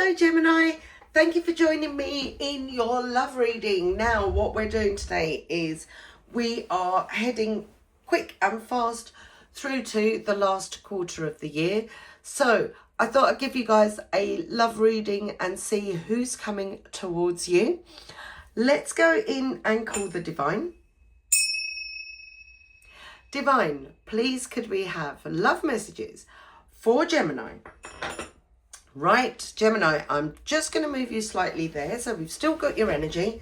Hello Gemini, thank you for joining me in your love reading. Now what we're doing today is we are heading quick and fast through to the last quarter of the year. So I thought I'd give you guys a love reading and see who's coming towards you. Let's go in and call the Divine. Divine, please could we have love messages for Gemini? Right, Gemini, I'm just going to move you slightly there. So we've still got your energy,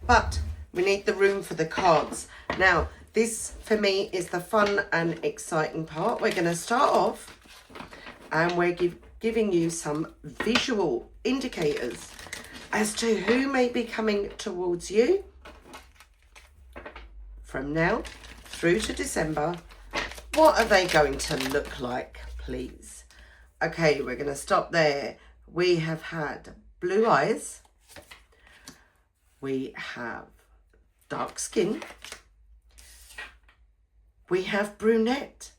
but we need the room for the cards. Now, this for me is the fun and exciting part. We're going to start off and we're giving you some visual indicators as to who may be coming towards you from now through to December. What are they going to look like, please? Okay, we're going to stop there. We have had blue eyes. We have dark skin. We have brunette.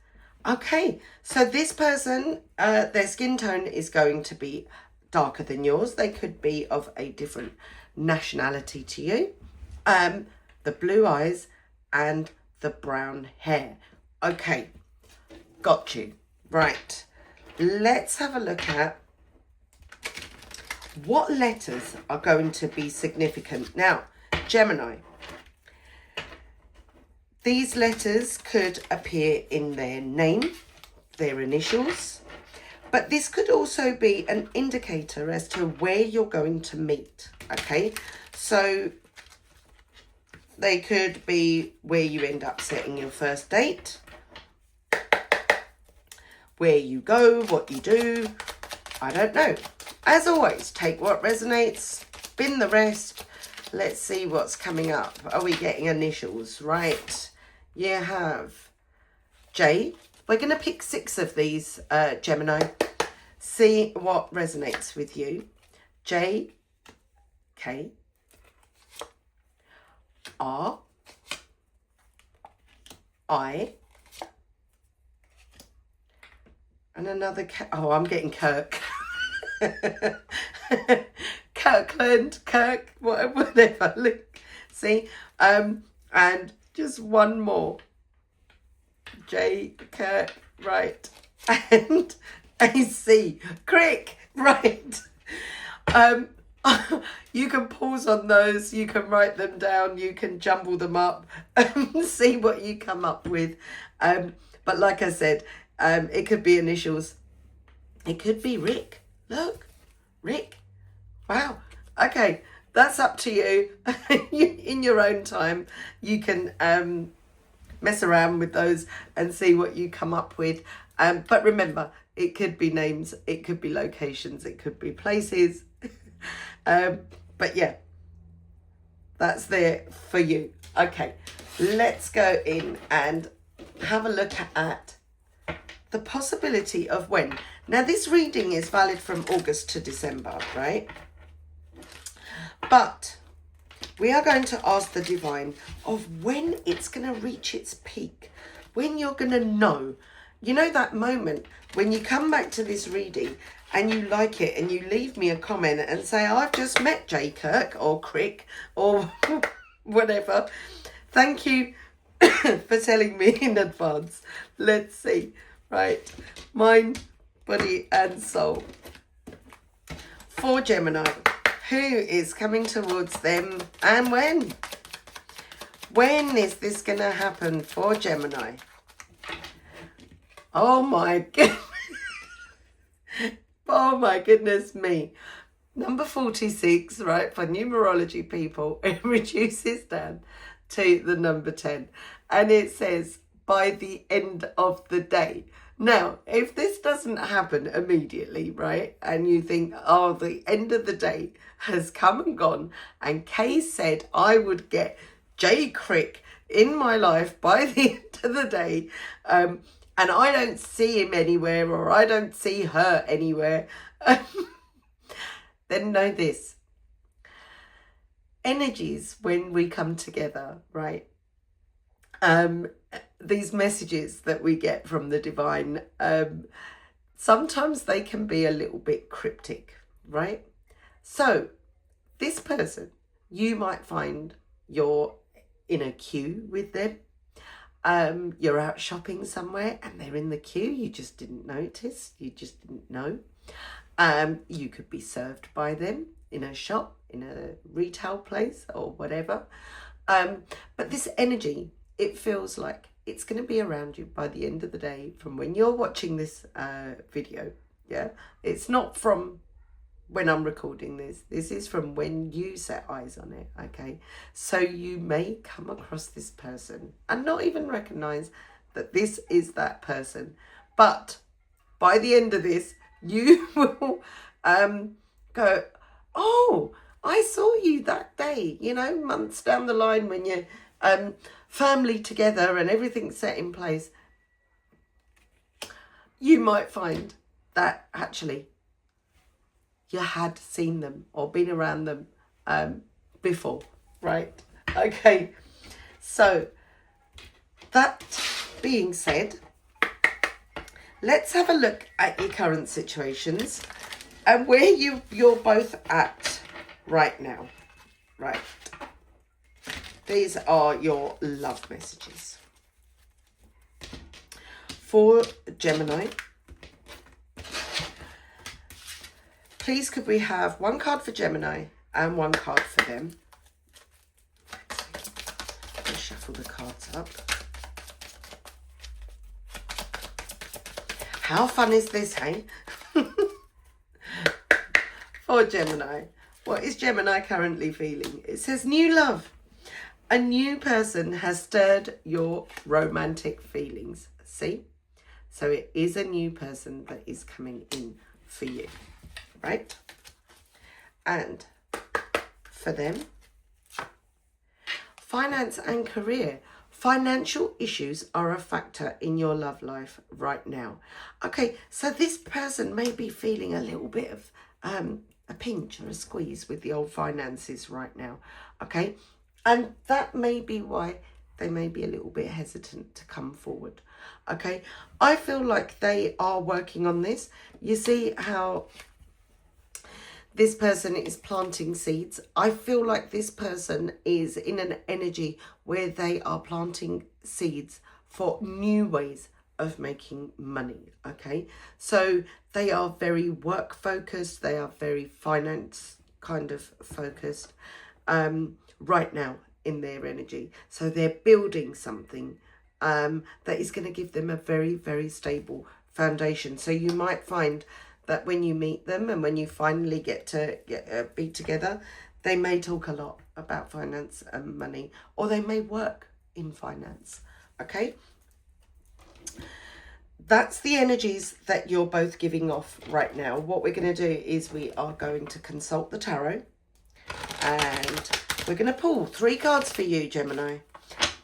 Okay, so this person, their skin tone is going to be darker than yours. They could be of a different nationality to you. The blue eyes and the brown hair. Okay, got you. Right. Let's have a look at what letters are going to be significant. Now, Gemini, these letters could appear in their name, their initials, but this could also be an indicator as to where you're going to meet, okay? So they could be where you end up setting your first date, where you go, what you do, I don't know. As always, take what resonates, bin the rest. Let's see what's coming up. Are we getting initials? Right. You have J. We're going to pick 6 of these, Gemini. See what resonates with you. J, K, R, I, and another oh, I'm getting Kirk. Kirkland, Kirk, whatever. Look, see, and just one more. J, Kirk, right, and AC, Crick, right. You can pause on those. You can write them down. You can jumble them up and see what you come up with. But like I said. It could be initials. It could be Rick. Look, Rick. Wow. Okay, that's up to you. In your own time, you can mess around with those and see what you come up with. But remember, it could be names, it could be locations, it could be places. But yeah, that's there for you. Okay, let's go in and have a look at the possibility of when. Now, this reading is valid from August to December, right? But we are going to ask the Divine of when it's going to reach its peak, when you're going to know. You know that moment when you come back to this reading and you like it and you leave me a comment and say, I've just met J. Kirk or Crick or whatever. Thank you for telling me in advance. Let's see. Right, mind, body and soul. For Gemini, who is coming towards them and when? When is this going to happen for Gemini? Oh my goodness. Oh my goodness me. Number 46, right, for numerology people, it reduces down to the number 10. And it says, by the end of the day. Now, if this doesn't happen immediately, right, and you think, oh, the end of the day has come and gone, and Kay said I would get J. Crick in my life by the end of the day, and I don't see him anywhere, or I don't see her anywhere, then know this. Energies, when we come together, right, these messages that we get from the Divine, sometimes they can be a little bit cryptic. right? So this person, you might find you're in a queue with them. You're out shopping somewhere and they're in the queue. You just didn't notice. You just didn't know. You could be served by them in a shop, in a retail place or whatever. But this energy, it feels like it's going to be around you by the end of the day from when you're watching this video. Yeah, it's not from when I'm recording this. This is from when you set eyes on it, okay? So you may come across this person and not even recognize that this is that person. But by the end of this, you will go, oh, I saw you that day, you know, months down the line when you're firmly together and everything's set in place. You might find that actually you had seen them or been around them before, right? Okay, so that being said, let's have a look at your current situations and where you're both at right now, right? These are your love messages. For Gemini, please could we have one card for Gemini and one card for them? I'll shuffle the cards up. How fun is this, hey? For Gemini, what is Gemini currently feeling? It says new love. A new person has stirred your romantic feelings. See? So it is a new person that is coming in for you. Right? And for them, finance and career. Financial issues are a factor in your love life right now. Okay, so this person may be feeling a little bit of a pinch or a squeeze with the old finances right now. Okay, and that may be why they may be a little bit hesitant to come forward. Okay, I feel like they are working on this. You see how this person is planting seeds. I feel like this person is in an energy where they are planting seeds for new ways of making money, okay? So they are very work focused. They are very finance kind of focused right now in their energy. So they're building something that is going to give them a very, very stable foundation. So you might find that when you meet them and when you finally get to be together, they may talk a lot about finance and money, or they may work in finance, okay? That's the energies that you're both giving off right now. What we're going to do is we are going to consult the tarot, and we're going to pull 3 cards for you, Gemini,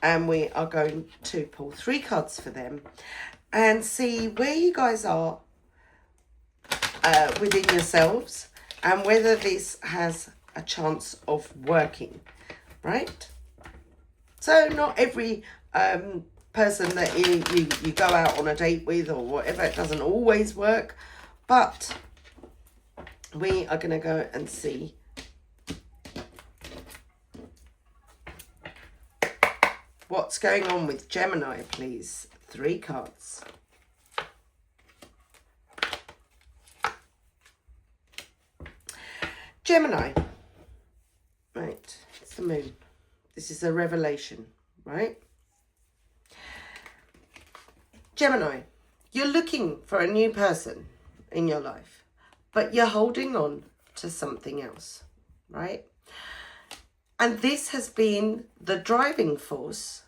and we are going to pull 3 cards for them and see where you guys are within yourselves and whether this has a chance of working, right? So not every person that you go out on a date with or whatever, it doesn't always work, but we are going to go and see what's going on with Gemini, please. 3 cards. Gemini, right, it's the moon. This is a revelation, right? Gemini, you're looking for a new person in your life, but you're holding on to something else, right? And this has been the driving force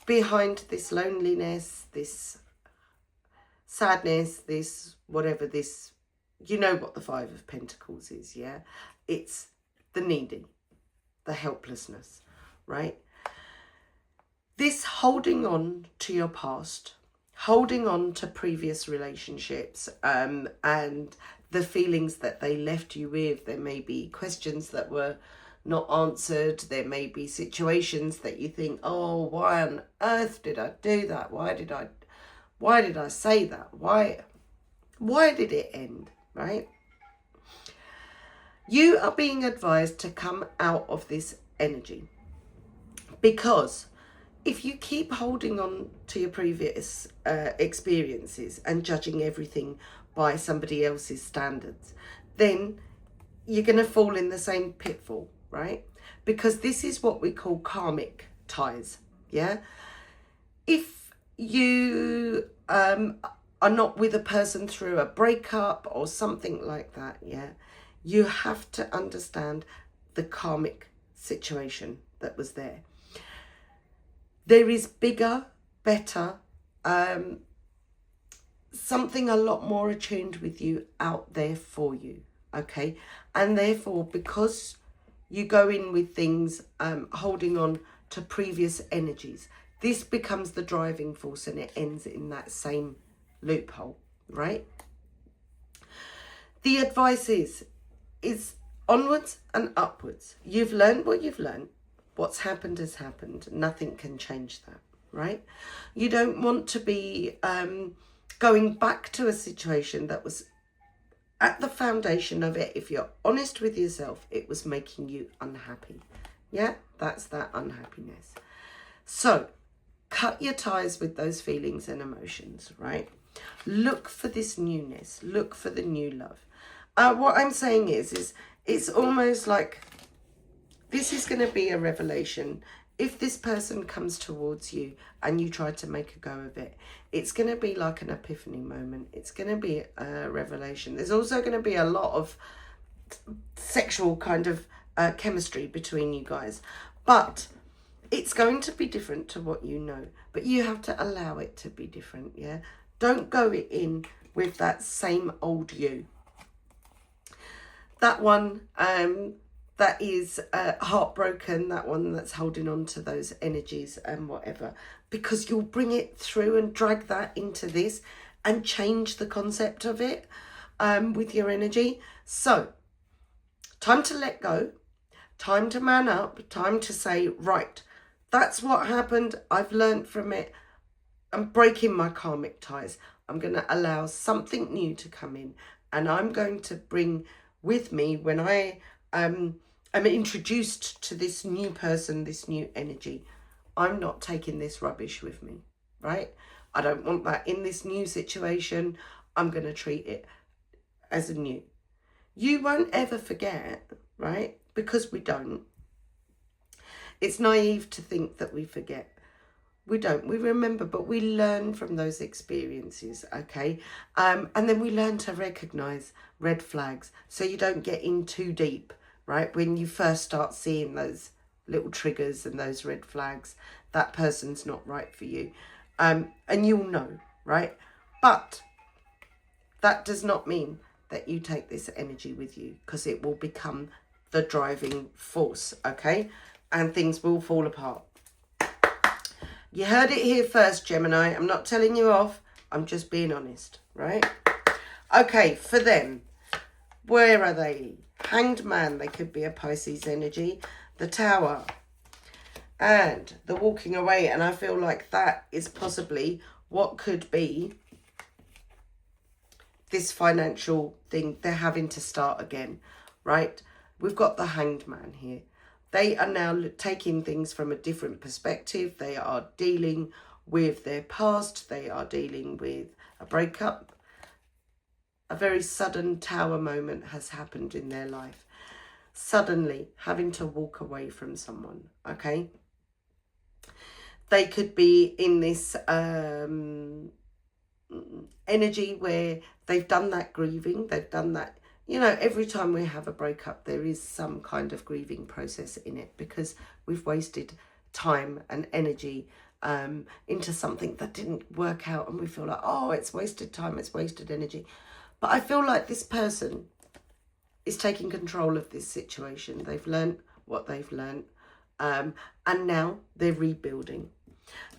behind this loneliness, this sadness, this whatever this, you know what the 5 of Pentacles is, yeah? It's the needy, the helplessness, right? This holding on to your past, holding on to previous relationships, and the feelings that they left you with. There may be questions that were not answered. There may be situations that you think, oh, why on earth did I do that? Why did I say that? Why did it end? right? You are being advised to come out of this energy, because if you keep holding on to your previous experiences and judging everything by somebody else's standards, then you're going to fall in the same pitfall, right? Because this is what we call karmic ties, yeah? If you are not with a person through a breakup or something like that, yeah, you have to understand the karmic situation that was there. There is bigger, better, something a lot more attuned with you out there for you, okay? And therefore, because you go in with things holding on to previous energies, this becomes the driving force and it ends in that same loophole, right? The advice is onwards and upwards. You've learned what you've learned. What's happened has happened. Nothing can change that, right? You don't want to be going back to a situation that was at the foundation of it. If you're honest with yourself, it was making you unhappy. Yeah, that's that unhappiness. So cut your ties with those feelings and emotions, right? Look for this newness. Look for the new love. What I'm saying is it's almost like this is going to be a revelation. If this person comes towards you and you try to make a go of it, it's going to be like an epiphany moment. It's going to be a revelation. There's also going to be a lot of sexual kind of chemistry between you guys. But it's going to be different to what you know. But you have to allow it to be different, yeah? Don't go in with that same old you. That one that is heartbroken, that one that's holding on to those energies and whatever, because you'll bring it through and drag that into this and change the concept of it with your energy. So time to let go, time to man up, time to say, right, that's what happened. I've learned from it. I'm breaking my karmic ties. I'm going to allow something new to come in, and I'm going to bring with me when I am introduced to this new person, this new energy. I'm not taking this rubbish with me, right? I don't want that in this new situation. I'm going to treat it as a new. You won't ever forget, right? Because we don't. It's naive to think that we forget. We don't. We remember, but we learn from those experiences, okay? And then we learn to recognise red flags so you don't get in too deep, right? When you first start seeing those little triggers and those red flags, that person's not right for you. And you'll know, right? But that does not mean that you take this energy with you, because it will become the driving force, okay? And things will fall apart. You heard it here first, Gemini. I'm not telling you off. I'm just being honest, right? Okay, for them, where are they? Hanged Man, they could be a Pisces energy. The Tower and the walking away. And I feel like that is possibly what could be this financial thing. They're having to start again, right? We've got the Hanged Man here. They are now taking things from a different perspective. They are dealing with their past. They are dealing with a breakup. A very sudden Tower moment has happened in their life. Suddenly having to walk away from someone, okay? They could be in this energy where they've done that grieving. They've done that. You know, every time we have a breakup, there is some kind of grieving process in it, because we've wasted time and energy into something that didn't work out, and we feel like, oh, it's wasted time, it's wasted energy. But I feel like this person is taking control of this situation. They've learned what they've learned, and now they're rebuilding.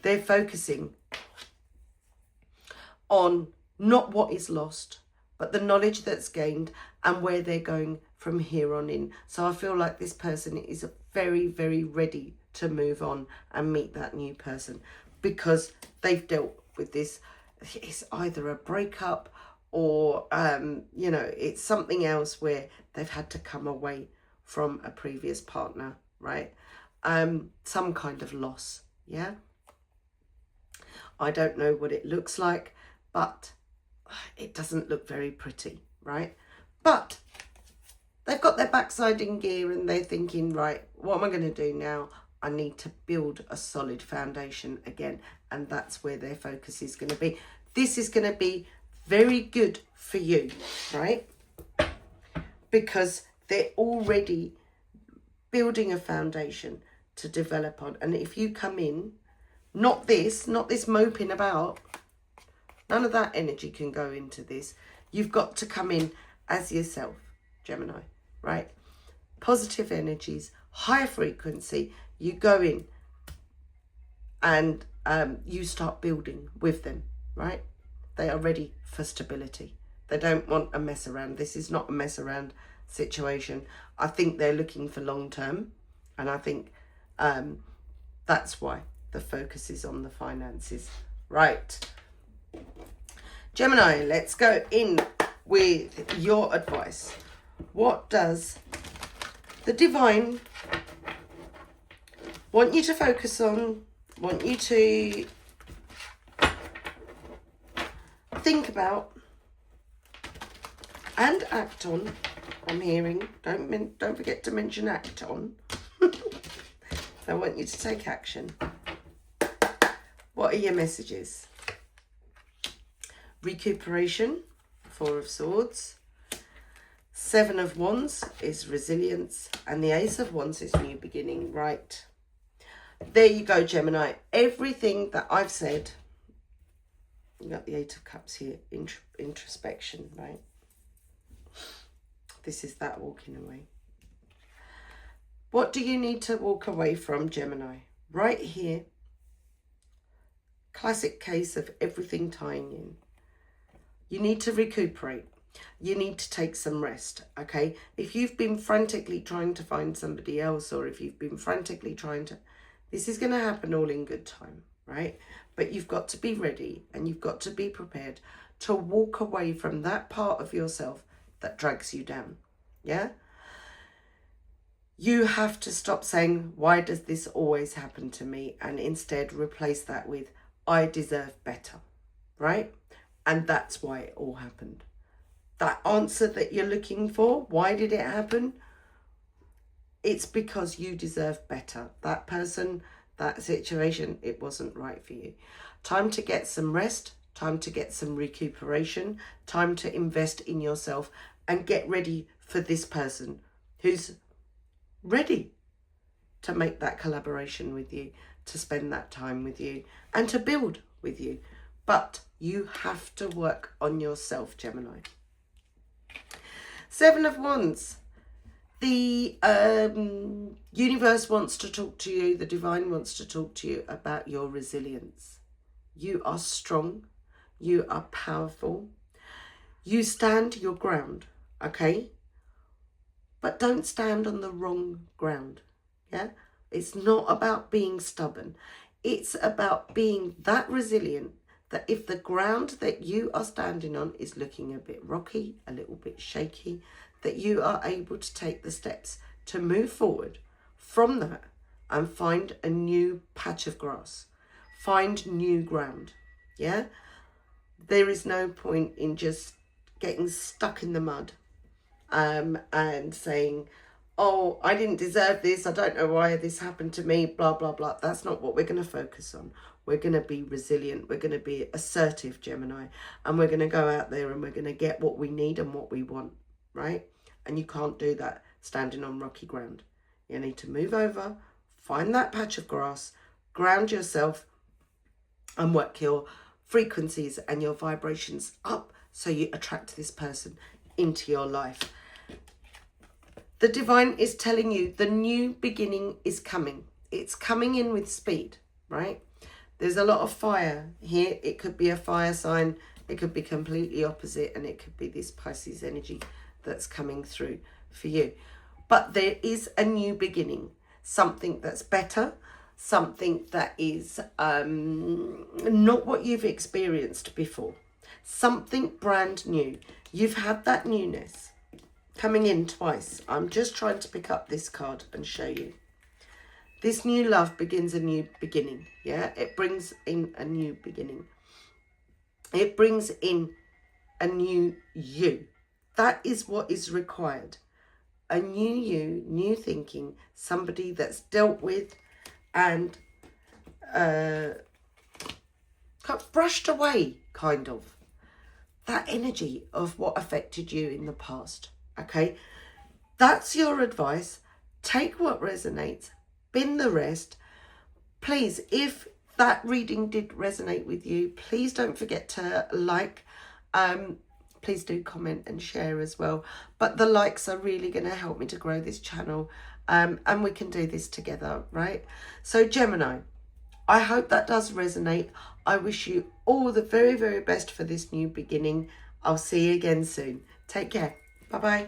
They're focusing on not what is lost, but the knowledge that's gained and where they're going from here on in. So I feel like this person is very, very ready to move on and meet that new person, because they've dealt with this. It's either a breakup or, you know, it's something else where they've had to come away from a previous partner, right? Some kind of loss, yeah? I don't know what it looks like, but it doesn't look very pretty, right? But they've got their backside in gear and they're thinking, right, what am I going to do now? I need to build a solid foundation again. And that's where their focus is going to be. This is going to be very good for you, right? Because they're already building a foundation to develop on. And if you come in, not this moping about, none of that energy can go into this. You've got to come in as yourself, Gemini, right? Positive energies, high frequency. You go in and you start building with them, right? They are ready for stability. They don't want a mess around. This is not a mess around situation. I think they're looking for long term, and I think that's why the focus is on the finances. Right. Gemini, let's go in with your advice. What does the divine want you to focus on, want you to think about and act on? I'm hearing, don't forget to mention act on. I want you to take action. What are your messages? Recuperation, 4 of Swords. 7 of Wands is resilience. And the Ace of Wands is new beginning. Right. There you go, Gemini. Everything that I've said. You got the 8 of Cups here. Introspection, right? This is that walking away. What do you need to walk away from, Gemini? Right here. Classic case of everything tying in. You need to recuperate. You need to take some rest, okay? If you've been frantically trying to find somebody else, or if you've been frantically trying to... This is going to happen all in good time, right? But you've got to be ready and you've got to be prepared to walk away from that part of yourself that drags you down, yeah? You have to stop saying, why does this always happen to me? And instead replace that with, I deserve better, right? And that's why it all happened. That answer that you're looking for, why did it happen? It's because you deserve better. That person, that situation, it wasn't right for you. Time to get some rest, time to get some recuperation, time to invest in yourself and get ready for this person who's ready to make that collaboration with you, to spend that time with you and to build with you. But you have to work on yourself, Gemini. 7 of Wands. The universe wants to talk to you. The divine wants to talk to you about your resilience. You are strong. You are powerful. You stand your ground, okay? But don't stand on the wrong ground, yeah? It's not about being stubborn. It's about being that resilient that if the ground that you are standing on is looking a bit rocky, a little bit shaky, that you are able to take the steps to move forward from that and find a new patch of grass, find new ground, yeah? There is no point in just getting stuck in the mud and saying, oh, I didn't deserve this, I don't know why this happened to me, blah, blah, blah. That's not what we're going to focus on. We're going to be resilient. We're going to be assertive, Gemini. And we're going to go out there and we're going to get what we need and what we want, right? And you can't do that standing on rocky ground. You need to move over, find that patch of grass, ground yourself and work your frequencies and your vibrations up so you attract this person into your life. The divine is telling you the new beginning is coming. It's coming in with speed, right? There's a lot of fire here. It could be a fire sign. It could be completely opposite. And it could be this Pisces energy that's coming through for you. But there is a new beginning. Something that's better. Something that is not what you've experienced before. Something brand new. You've had that newness coming in twice. I'm just trying to pick up this card and show you. This new love begins a new beginning. Yeah, it brings in a new beginning. It brings in a new you. That is what is required. A new you, new thinking, somebody that's dealt with and brushed away, kind of, that energy of what affected you in the past. Okay, that's your advice. Take what resonates, bin the rest. Please, if that reading did resonate with you, please don't forget to like. Please do comment and share as well. But the likes are really going to help me to grow this channel. And we can do this together, right? So Gemini, I hope that does resonate. I wish you all the very, very best for this new beginning. I'll see you again soon. Take care. Bye-bye.